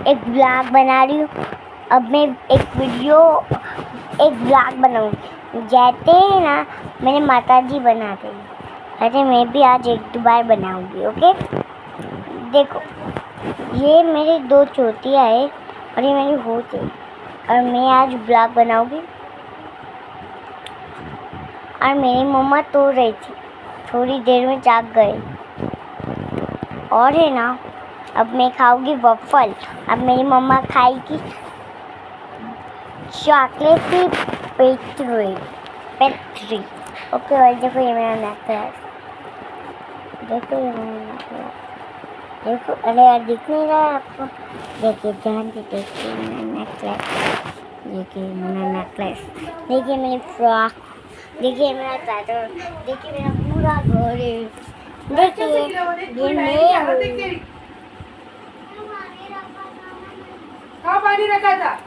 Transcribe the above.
एक ब्लॉग बना रही हूँ। अब मैं एक ब्लॉग बनाऊँगी। जैसे ना मेरे माताजी बनाते हैं, अरे मैं भी आज एक दो बार बनाऊँगी। ओके, देखो ये मेरी 2 चोटियाँ है और ये मेरी होठ है और मैं आज ब्लॉग बनाऊँगी। और मेरी मम्मा तो रही थी, थोड़ी देर में जाग गए। और है ना, अब मैं खाऊंगी वफ़ल। अब मेरी मम्मा खाएगी चॉकलेट की पेस्ट्री। ओके, और देखो ये मेरा नेकलेस, देखो ये मेरा नेकलेस, देखो। अरे यार दिख नहीं रहा है आपको? देखिए ध्यान से देखिए मेरा नेकलेस, देखिए मेरा नेकलेस, देखिए मेरी फ्रॉक, देखिए मेरा पैटर्न, देखिए मेरा पूरा घर है। देखिए ये मैं हूँ। कहाँ पानी रखा था?